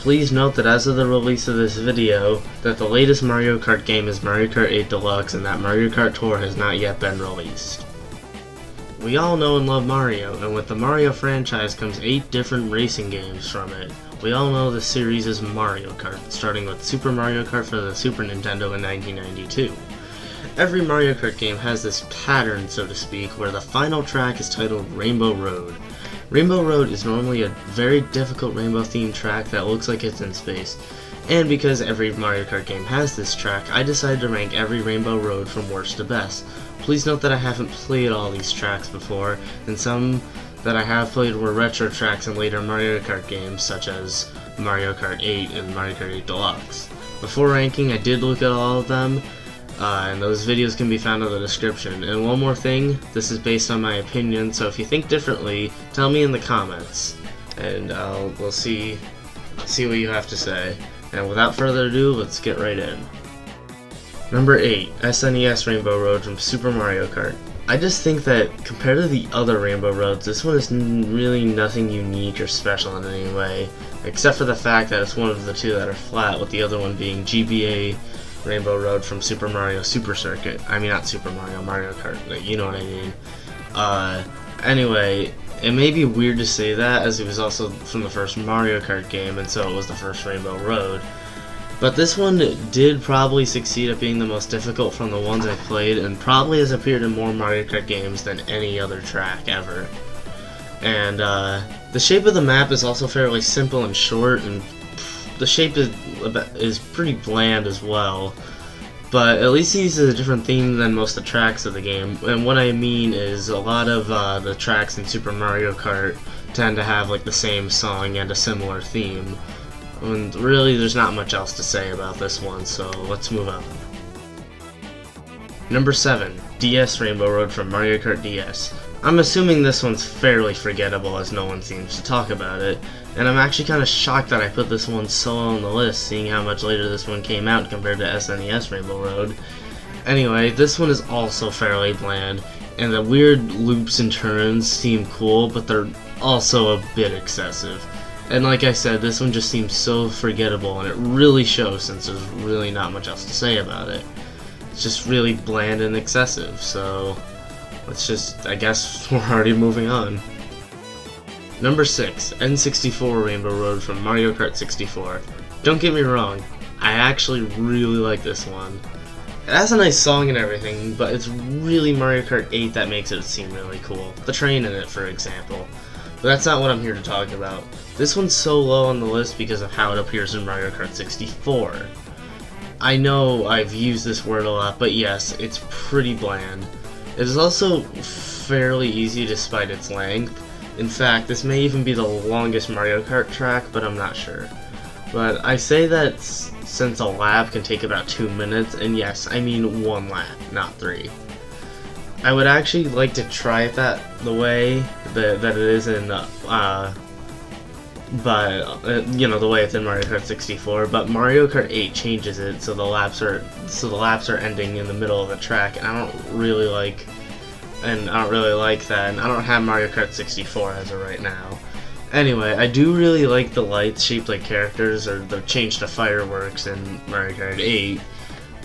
Please note that as of the release of this video, that the latest Mario Kart game is Mario Kart 8 Deluxe and that Mario Kart Tour has not yet been released. We all know and love Mario, and with the Mario franchise comes 8 different racing games from it. We all know the series is Mario Kart, starting with Super Mario Kart for the Super Nintendo in 1992. Every Mario Kart game has this pattern, so to speak, where the final track is titled Rainbow Road. Rainbow Road is normally a very difficult rainbow themed track that looks like it's in space. And because every Mario Kart game has this track, I decided to rank every Rainbow Road from worst to best. Please note that I haven't played all these tracks before, and some that I have played were retro tracks in later Mario Kart games, such as Mario Kart 8 and Mario Kart 8 Deluxe. Before ranking, I did look at all of them, and those videos can be found in the description. And one more thing, this is based on my opinion, so if you think differently, tell me in the comments, and we'll see what you have to say. And without further ado, let's get right in. Number 8, SNES Rainbow Road from Super Mario Kart. I just think that compared to the other Rainbow Roads, this one is really nothing unique or special in any way, except for the fact that it's one of the two that are flat, with the other one being GBA Rainbow Road from Super Mario Super Circuit. I mean, not Super Mario, Mario Kart, like, you know what I mean. Anyway, it may be weird to say that, as it was also from the first Mario Kart game, and so it was the first Rainbow Road. But this one did probably succeed at being the most difficult from the ones I've played, and probably has appeared in more Mario Kart games than any other track ever. And the shape of the map is also fairly simple and short, and the shape is pretty bland as well. But at least it uses a different theme than most of the tracks of the game, and what I mean is a lot of the tracks in Super Mario Kart tend to have like the same song and a similar theme. And really, there's not much else to say about this one, so let's move on. Number 7, DS Rainbow Road from Mario Kart DS. I'm assuming this one's fairly forgettable, as no one seems to talk about it, and I'm actually kind of shocked that I put this one so low on the list, seeing how much later this one came out compared to SNES Rainbow Road. Anyway, this one is also fairly bland, and the weird loops and turns seem cool, but they're also a bit excessive. And like I said, this one just seems so forgettable, and it really shows since there's really not much else to say about it. It's just really bland and excessive, so let's just, I guess we're already moving on. Number 6, N64 Rainbow Road from Mario Kart 64. Don't get me wrong, I actually really like this one. It has a nice song and everything, but it's really Mario Kart 8 that makes it seem really cool. The train in it, for example. But that's not what I'm here to talk about. This one's so low on the list because of how it appears in Mario Kart 64. I know I've used this word a lot, but yes, it's pretty bland. It is also fairly easy despite its length. In fact, this may even be the longest Mario Kart track, but I'm not sure. But I say that since a lap can take about 2 minutes, and yes, I mean 1 lap, not 3. I would actually like to try it the way that it is in, you know, the way it's in Mario Kart 64. But Mario Kart 8 changes it so the laps are ending in the middle of the track, and I don't really like that, and I don't have Mario Kart 64 as of right now. Anyway, I do really like the lights shaped like characters, or the change to fireworks in Mario Kart 8,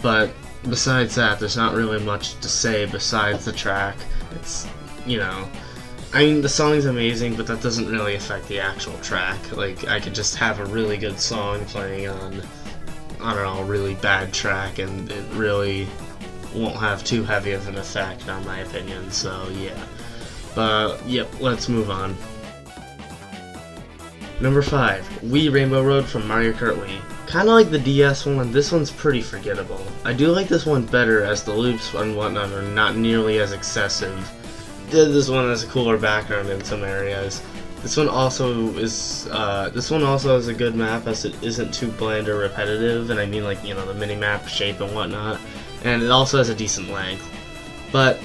but besides that, there's not really much to say besides the track. It's, you know, I mean, the song's amazing, but that doesn't really affect the actual track. Like, I could just have a really good song playing on, I don't know, a really bad track, and it really won't have too heavy of an effect, on my opinion, so yeah. But, yep, let's move on. Number 5, Wii Rainbow Road from Mario Kart Wii. Kinda like the DS one, this one's pretty forgettable. I do like this one better, as the loops and whatnot are not nearly as excessive. This one has a cooler background in some areas. This one also has a good map, as it isn't too bland or repetitive, and I mean, like, you know, the mini-map shape and whatnot. And it also has a decent length. But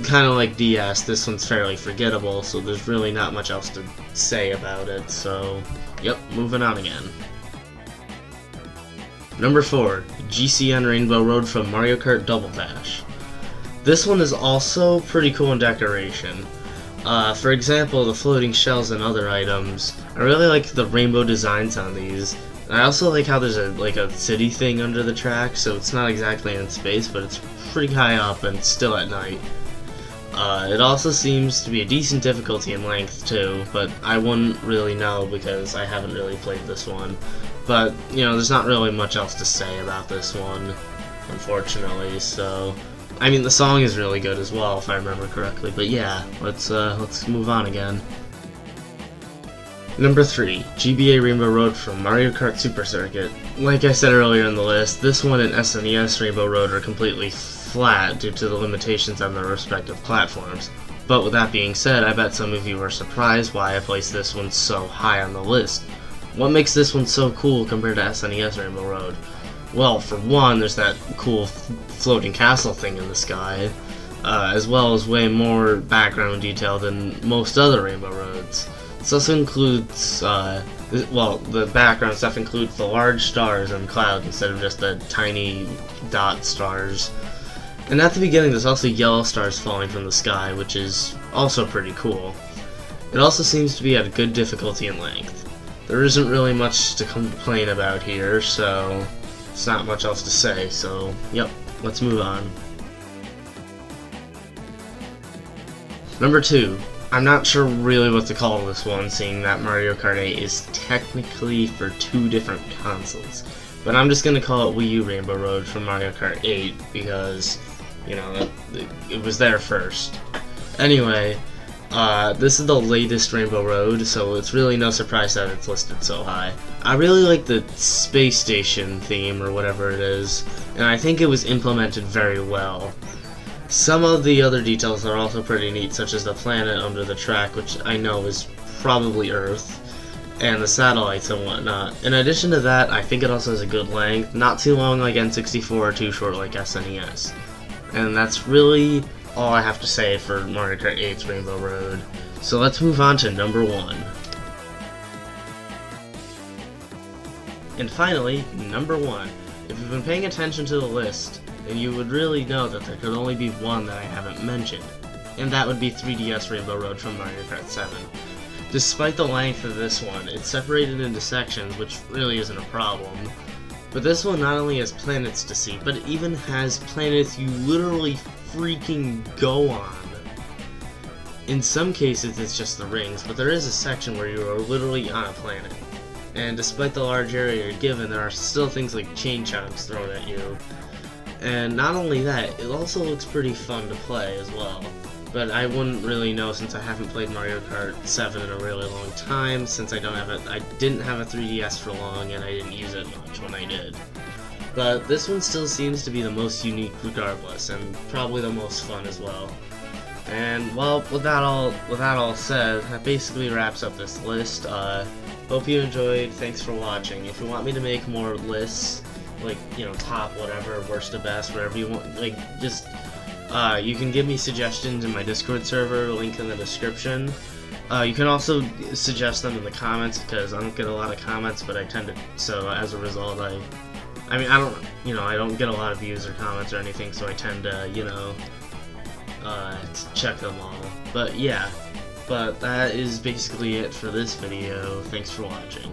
kind of like DS, this one's fairly forgettable, so there's really not much else to say about it, so yep, moving on again. Number 4, GCN Rainbow Road from Mario Kart Double Dash. This one is also pretty cool in decoration. For example, the floating shells and other items. I really like the rainbow designs on these. I also like how there's a city thing under the track, so it's not exactly in space, but it's pretty high up and still at night. It also seems to be a decent difficulty in length too, but I wouldn't really know because I haven't really played this one. But, you know, there's not really much else to say about this one, unfortunately, so... I mean, the song is really good as well, if I remember correctly, but yeah, let's move on again. Number 3, GBA Rainbow Road from Mario Kart Super Circuit. Like I said earlier in the list, this one and SNES Rainbow Road are completely flat due to the limitations on their respective platforms. But with that being said, I bet some of you are surprised why I placed this one so high on the list. What makes this one so cool compared to SNES Rainbow Road? Well, for one, there's that cool floating castle thing in the sky, as well as way more background detail than most other Rainbow Roads. This also includes, well, the background stuff includes the large stars and clouds instead of just the tiny dot stars. And at the beginning, there's also yellow stars falling from the sky, which is also pretty cool. It also seems to be at a good difficulty and length. There isn't really much to complain about here, so there's not much else to say, so yep, let's move on. Number 2. I'm not sure really what to call this one, seeing that Mario Kart 8 is technically for 2 different consoles. But I'm just going to call it Wii U Rainbow Road from Mario Kart 8 because, you know, it was there first. Anyway, this is the latest Rainbow Road, so it's really no surprise that it's listed so high. I really like the space station theme, or whatever it is, and I think it was implemented very well. Some of the other details are also pretty neat, such as the planet under the track, which I know is probably Earth, and the satellites and whatnot. In addition to that, I think it also has a good length, not too long like N64 or too short like SNES. And that's really all I have to say for Mario Kart 8's Rainbow Road. So let's move on to number 1. And finally, number 1. If you've been paying attention to the list, then you would really know that there could only be one that I haven't mentioned, and that would be 3DS Rainbow Road from Mario Kart 7. Despite the length of this one, it's separated into sections, which really isn't a problem. But this one not only has planets to see, but it even has planets you literally freaking go on. In some cases it's just the rings, but there is a section where you are literally on a planet. And despite the large area you're given, there are still things like chain chunks thrown at you. And not only that, it also looks pretty fun to play as well. But I wouldn't really know since I haven't played Mario Kart 7 in a really long time, since I didn't have a 3DS for long and I didn't use it much when I did. But this one still seems to be the most unique regardless, and probably the most fun as well. And well, with that all said, that basically wraps up this list. Hope you enjoyed. Thanks for watching. If you want me to make more lists, like, you know, top, whatever, worst to best, whatever you want, like, just, you can give me suggestions in my Discord server, link in the description. You can also suggest them in the comments, because I don't get a lot of comments, but I tend to, so as a result, I don't get a lot of views or comments or anything, so I tend to, you know, check them all. But yeah, that is basically it for this video. Thanks for watching.